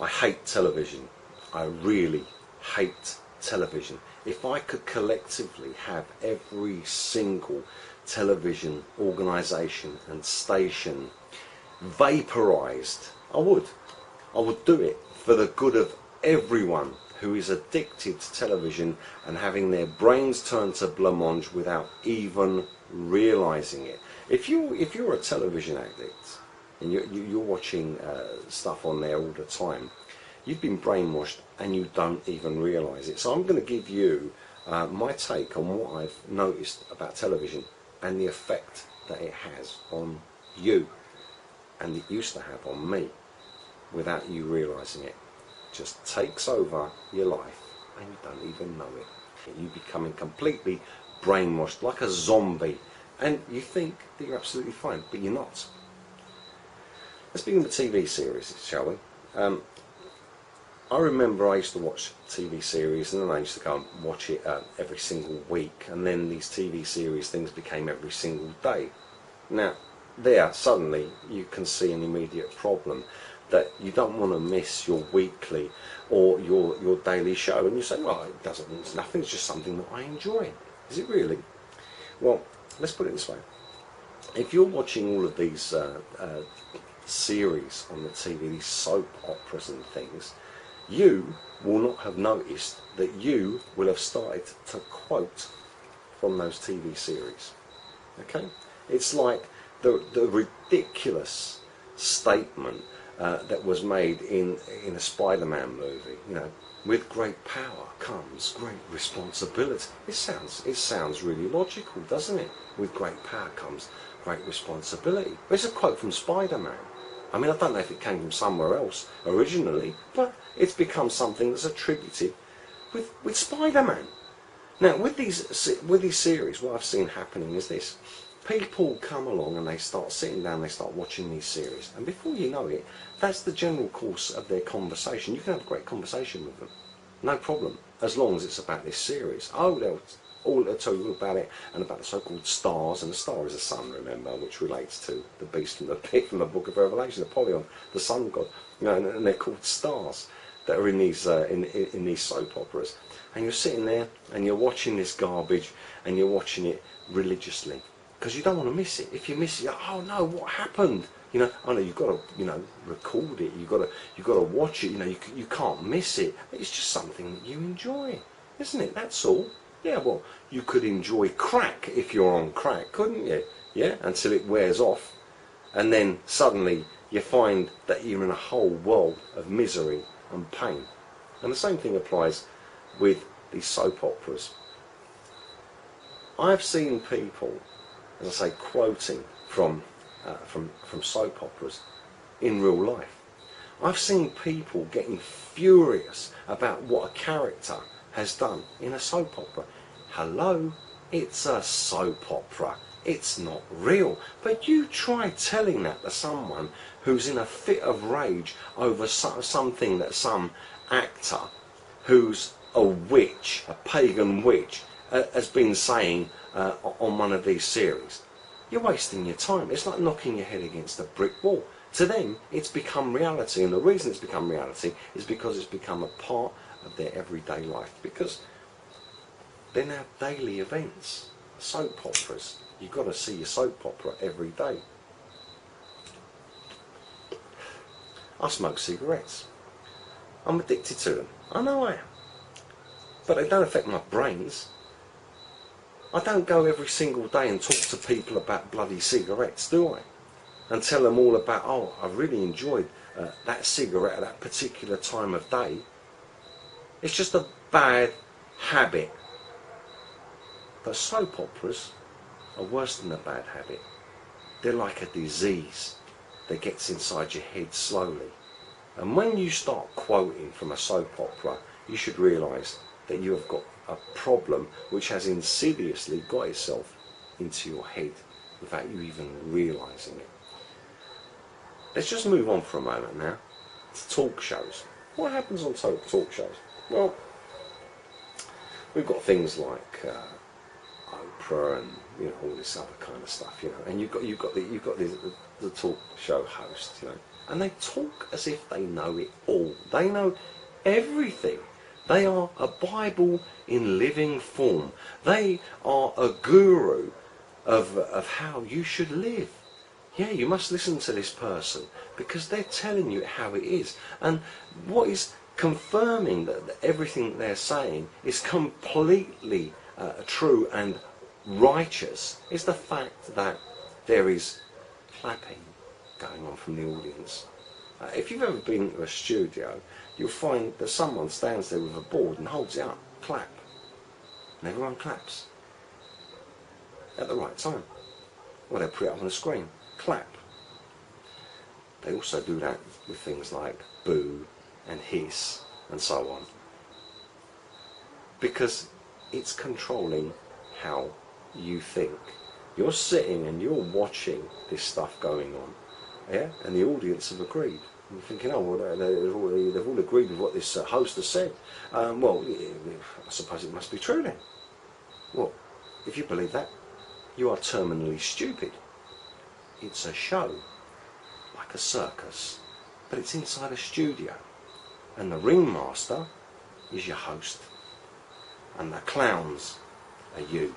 I hate television. I really hate television. If I could collectively have every single television organisation and station vaporised, I would. I would do it for the good of everyone who is addicted to television and having their brains turned to blancmange without even realising it. If you're a television addict and you're watching stuff on there all the time, you've been brainwashed and you don't even realise it. So I'm going to give you my take on what I've noticed about television and the effect that it has on you, and it used to have on me without you realising it. Just takes over your life and you don't even know it. You becoming completely brainwashed like a zombie, and you think that you're absolutely fine, but you're not. Let's begin with TV series, shall we? I remember I used to watch TV series, and then I used to go and watch it every single week, and then these TV series things became every single day. Now there suddenly you can see an immediate problem, that you don't want to miss your weekly or your daily show, and you say, well, it's nothing, it's just something that I enjoy. Is it really? Well, let's put it this way. If you're watching all of these series on the TV, these soap operas and things, you will not have noticed that you will have started to quote from those TV series. Okay? It's like the ridiculous statement that was made in a Spider-Man movie, you know, with great power comes great responsibility. It sounds really logical, doesn't it? With great power comes great responsibility. But it's a quote from Spider-Man. I mean, I don't know if it came from somewhere else originally, but it's become something that's attributed with Spider-Man. Now, with these series, what I've seen happening is this. People come along and they start sitting down, they start watching these series, and before you know it, that's the general course of their conversation. You can have a great conversation with them, no problem, as long as it's about this series. Oh, they'll tell you all about it, and about the so-called stars, and the star is the sun, remember, which relates to the beast from the pit from the book of Revelation, Apollyon, the sun god. You know, and they're called stars that are in these in these soap operas. And you're sitting there and you're watching this garbage, and you're watching it religiously, because you don't want to miss it. If you miss it, oh no, what happened? You know, I know you've got to, you know, record it. You've got to watch it. You know, you can't miss it. It's just something that you enjoy, isn't it? That's all. Yeah, well, you could enjoy crack if you're on crack, couldn't you? Yeah, until it wears off, and then suddenly you find that you're in a whole world of misery and pain. And the same thing applies with these soap operas. I've seen people, as I say, quoting from soap operas in real life. I've seen people getting furious about what a character has done in a soap opera. Hello, it's a soap opera. It's not real. But you try telling that to someone who's in a fit of rage over something that some actor who's a witch, a pagan witch, has been saying on one of these series. You're wasting your time. It's like knocking your head against a brick wall. To them, it's become reality, and the reason it's become reality is because it's become a part of their everyday life, because they're now daily events. Soap operas. You've got to see your soap opera every day. I smoke cigarettes. I'm addicted to them. I know I am. But they don't affect my brains. I don't go every single day and talk to people about bloody cigarettes, do I? And tell them all about, oh, I really enjoyed that cigarette at that particular time of day. It's just a bad habit. But soap operas are worse than a bad habit. They're like a disease that gets inside your head slowly. And when you start quoting from a soap opera, you should realise that you have got a problem which has insidiously got itself into your head without you even realising it. Let's just move on for a moment now to talk shows. What happens on talk shows? Well, we've got things like Oprah and, you know, all this other kind of stuff, you know. And you've got the talk show host, you know, and they talk as if they know it all. They know everything. They are a Bible in living form. They are a guru of how you should live. Yeah, you must listen to this person because they're telling you how it is. And what is confirming that everything they're saying is completely true and righteous is the fact that there is clapping going on from the audience. If you've ever been to a studio, you'll find that someone stands there with a board and holds it up, clap, and everyone claps at the right time. Or they'll put it up on the screen, clap. They also do that with things like boo and hiss and so on, because it's controlling how you think. You're sitting and you're watching this stuff going on, yeah, and the audience have agreed. And you're thinking, oh, well, they've all agreed with what this host has said. Well, I suppose it must be true then. Well, if you believe that, you are terminally stupid. It's a show, like a circus, but it's inside a studio. And the ringmaster is your host. And the clowns are you.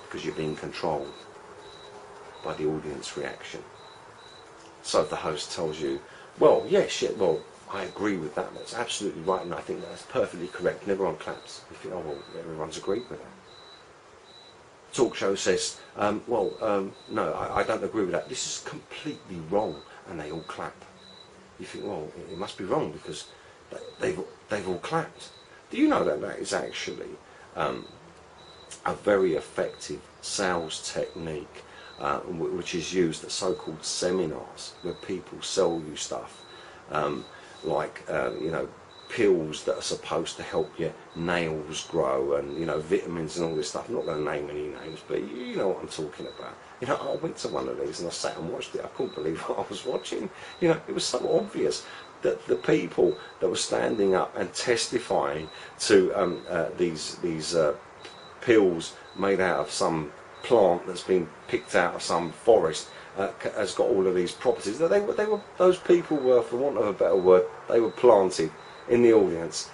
Because you're being controlled by the audience reaction. So if the host tells you, well, yes, yeah, well, I agree with that, that's absolutely right, and I think that's perfectly correct, and everyone claps. You think, oh, well, everyone's agreed with that. Talk show says, no, I don't agree with that, this is completely wrong, and they all clap. You think, well, it must be wrong because they've all clapped. Do you know that that is actually a very effective sales technique which is used at so-called seminars where people sell you stuff like you know, pills that are supposed to help your nails grow and, you know, vitamins and all this stuff. I'm not going to name any names, but you know what I'm talking about. You know, I went to one of these and I sat and watched it. I couldn't believe what I was watching. You know, it was so obvious that the people that were standing up and testifying to these pills made out of some plant that's been picked out of some forest has got all of these properties. That they were those people were, for want of a better word, they were planted in the audience,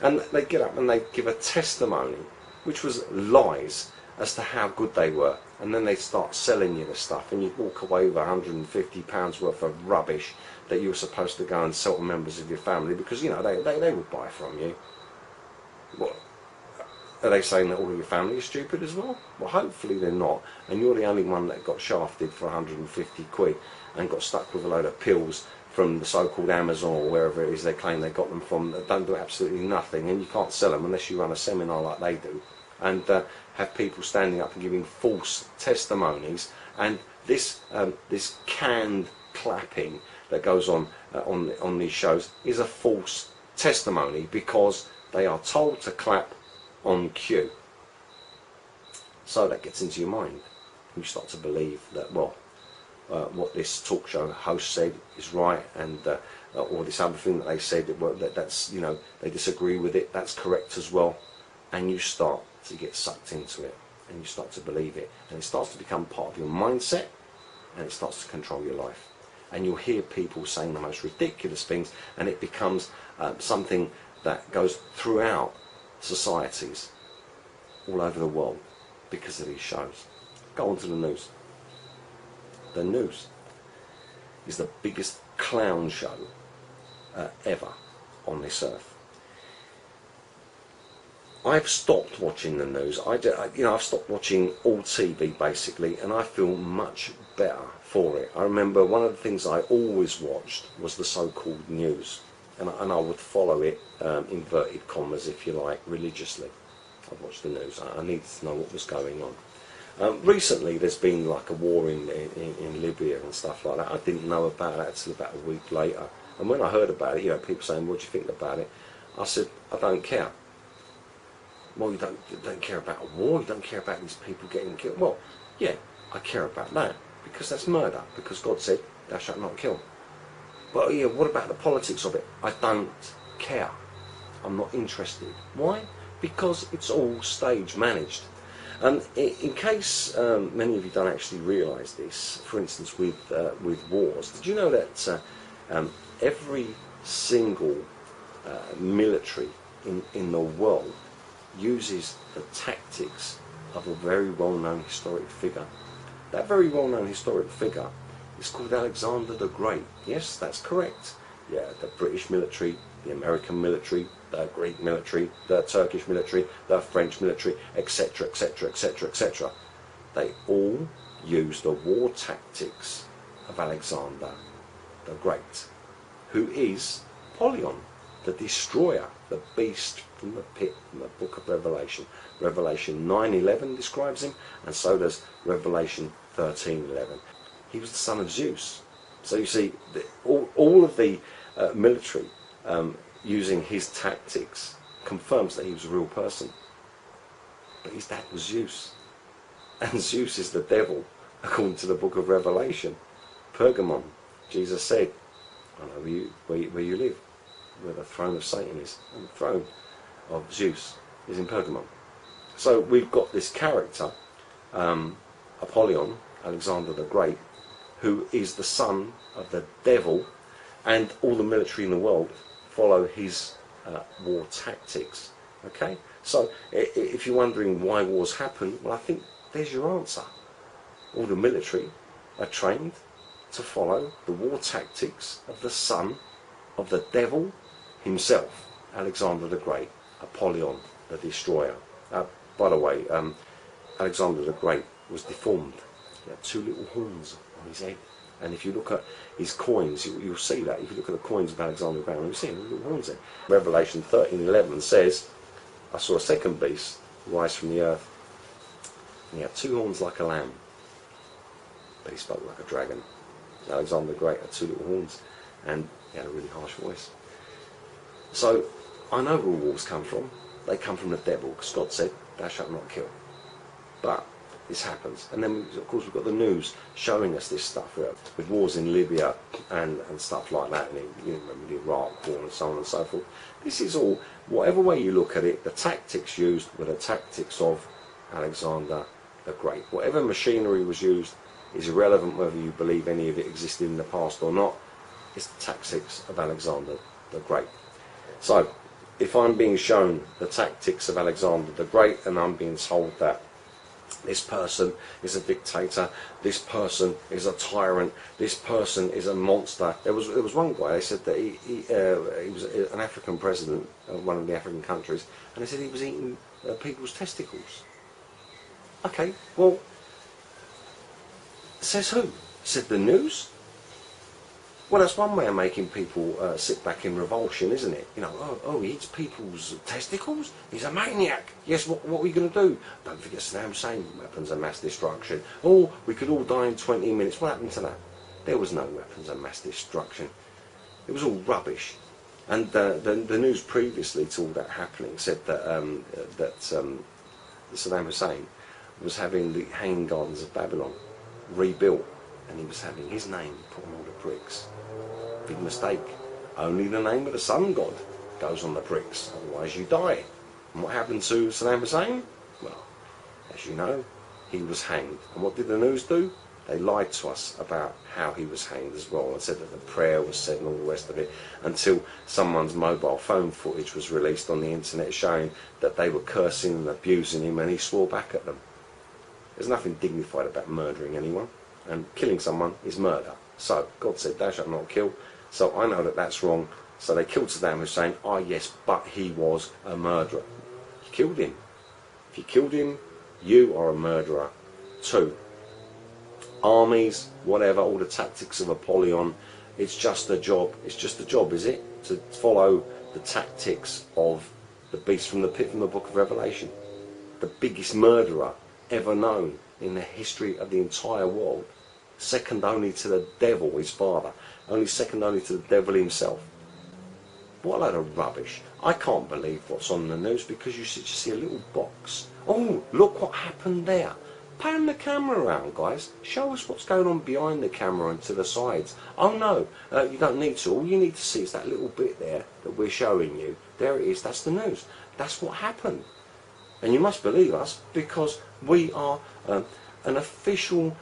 and they get up and they give a testimony which was lies as to how good they were, and then they start selling you the stuff, and you walk away with £150 worth of rubbish that you were supposed to go and sell to members of your family because, you know, they would buy from you. What? Are they saying that all of your family is stupid as well? Well, hopefully they're not, and you're the only one that got shafted for 150 quid and got stuck with a load of pills from the so-called Amazon or wherever it is they claim they got them from, that don't do absolutely nothing, and you can't sell them unless you run a seminar like they do, and have people standing up and giving false testimonies. And this this canned clapping that goes on these shows is a false testimony because they are told to clap on cue. So that gets into your mind. You start to believe that, well, what this talk show host said is right, and or this other thing that they said, that's, you know, they disagree with it, that's correct as well, and you start to get sucked into it, and you start to believe it, and it starts to become part of your mindset, and it starts to control your life. And you'll hear people saying the most ridiculous things, and it becomes something that goes throughout societies all over the world because of these shows. Go on to the news. The news is the biggest clown show ever on this earth. I've stopped watching the news. I've stopped watching all TV basically, and I feel much better for it. I remember one of the things I always watched was the so-called news, and I would follow it, inverted commas if you like, religiously. I'd watch the news. I needed to know what was going on. Recently there's been like a war in Libya and stuff like that. I didn't know about that until about a week later, and when I heard about it, you know, people saying, what do you think about it? I said, I don't care. Well, you don't care about a war, you don't care about these people getting killed. Well, yeah, I care about that, because that's murder, because God said, thou shalt not kill. But yeah, what about the politics of it? I don't care. I'm not interested. Why? Because it's all stage managed. In case many of you don't actually realise this, for instance with wars, did you know that every single military in the world uses the tactics of a very well-known historic figure? That very well-known historic figure is called Alexander the Great. Yes, that's correct. Yeah, the British military, the American military, the Greek military, the Turkish military, the French military, etc., etc., etc., etc. They all use the war tactics of Alexander the Great, who is Apollyon, the destroyer, the beast from the pit, from the book of Revelation. Revelation 9:11 describes him, and so does Revelation 13:11. He was the son of Zeus. So you see, all of the military using his tactics confirms that he was a real person. But his dad was Zeus. And Zeus is the devil, according to the book of Revelation. Pergamon, Jesus said, I know where you live, where the throne of Satan is. And the throne of Zeus is in Pergamon. So we've got this character, Apollyon, Alexander the Great, who is the son of the devil, and all the military in the world follow his war tactics. Okay? So if you're wondering why wars happen, well, I think there's your answer. All the military are trained to follow the war tactics of the son of the devil himself, Alexander the Great, Apollyon the destroyer. By the way, Alexander the Great was deformed. He had two little horns on his head. And if you look at his coins, you'll see that. If you look at the coins of Alexander the Great, you'll see little horns there. Revelation 13:11 says, I saw a second beast rise from the earth, and he had two horns like a lamb, but he spoke like a dragon. Alexander the Great had two little horns, and he had a really harsh voice. So I know where wars come from. They come from the devil, because God said, thou shalt not kill. But this happens. And then, of course, we've got the news showing us this stuff with wars in Libya and stuff like that, and you remember the Iraq war and so on and so forth. This is all, whatever way you look at it, the tactics used were the tactics of Alexander the Great. Whatever machinery was used is irrelevant whether you believe any of it existed in the past or not. It's the tactics of Alexander the Great. So, if I'm being shown the tactics of Alexander the Great, and I'm being told that this person is a dictator, this person is a tyrant, this person is a monster. There was one guy, they said that he was an African president of one of the African countries, and they said he was eating people's testicles. Okay, well, says who? Said the news? Well, that's one way of making people sit back in revulsion, isn't it? You know, oh, he eats people's testicles? He's a maniac. Yes, what are we going to do? Don't forget Saddam Hussein, weapons of mass destruction. Oh, we could all die in 20 minutes. What happened to that? There was no weapons of mass destruction. It was all rubbish. And the news previously to all that happening said that, Saddam Hussein was having the Hanging Gardens of Babylon rebuilt, and he was having his name put on all the bricks. Big mistake. Only the name of the sun god goes on the bricks, otherwise you die. And what happened to Saddam Hussein? Well, as you know, he was hanged. And what did the news do? They lied to us about how he was hanged as well, and said that the prayer was said and all the rest of it, until someone's mobile phone footage was released on the internet showing that they were cursing and abusing him, and he swore back at them. There's nothing dignified about murdering anyone, and killing someone is murder. So God said, thou shalt not kill. So I know that that's wrong. So they killed Saddam Hussein. Ah, yes, but he was a murderer. You killed him. If you killed him, you are a murderer too. Armies, whatever, all the tactics of Apollyon, it's just a job. It's just a job, is it? To follow the tactics of the beast from the pit from the book of Revelation. The biggest murderer ever known in the history of the entire world. Second only to the devil, his father. Only second only to the devil himself. What a load of rubbish. I can't believe what's on the news, because you just see a little box. Oh, look what happened there. Pan the camera around, guys. Show us what's going on behind the camera and to the sides. Oh no, you don't need to. All you need to see is that little bit there that we're showing you. There it is. That's the news. That's what happened. And you must believe us because we are an official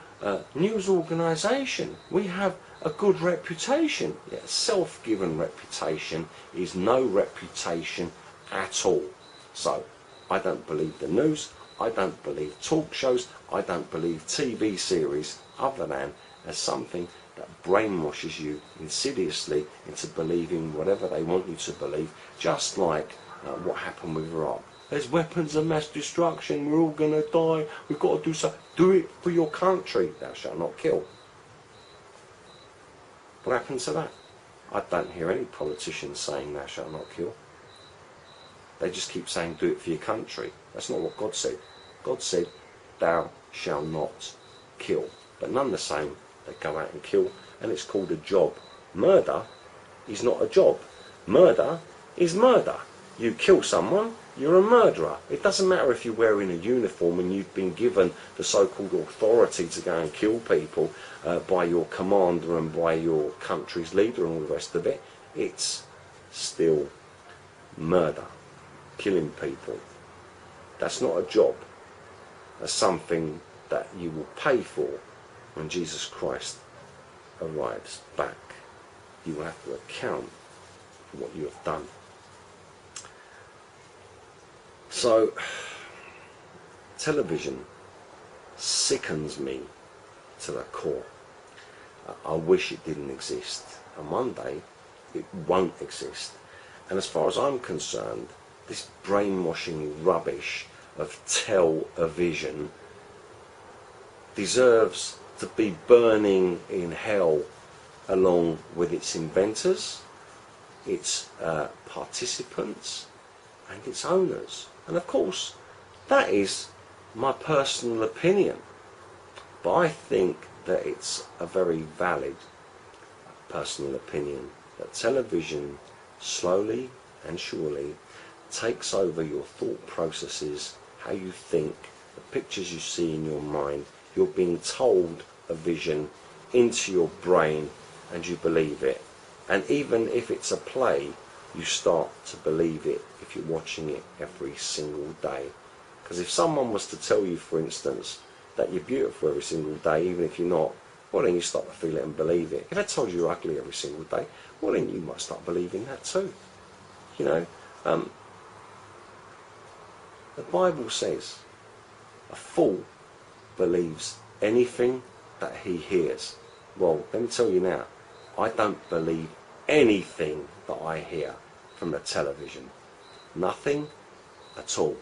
news organisation. We have a good reputation. Yeah, self-given reputation is no reputation at all. So I don't believe the news, I don't believe talk shows, I don't believe TV series other than as something that brainwashes you insidiously into believing whatever they want you to believe, just like what happened with Iraq. There's weapons of mass destruction, we're all going to die, we've got to do something. Do it for your country, thou shalt not kill. What happened to that? I don't hear any politicians saying thou shalt not kill. They just keep saying do it for your country. That's not what God said. God said thou shalt not kill. But none the same, they go out and kill, and it's called a job. Murder is not a job. Murder is murder. You kill someone, you're a murderer. It doesn't matter if you're wearing a uniform and you've been given the so-called authority to go and kill people by your commander and by your country's leader and all the rest of it. It's still murder. Killing people. That's not a job. That's something that you will pay for when Jesus Christ arrives back. You will have to account for what you have done. So, television sickens me to the core. I wish it didn't exist, and one day it won't exist. And as far as I'm concerned, this brainwashing rubbish of television deserves to be burning in hell along with its inventors, its participants, and its owners. And of course, that is my personal opinion. But I think that it's a very valid personal opinion that television slowly and surely takes over your thought processes, how you think, the pictures you see in your mind. You're being told a vision into your brain and you believe it. And even if it's a play, you start to believe it if you're watching it every single day. Because if someone was to tell you, for instance, that you're beautiful every single day, even if you're not, well then you start to feel it and believe it. If I told you you're ugly every single day, well then you might start believing that too. You know, the Bible says a fool believes anything that he hears. Well, let me tell you now, I don't believe anything that I hear from the television. Nothing at all.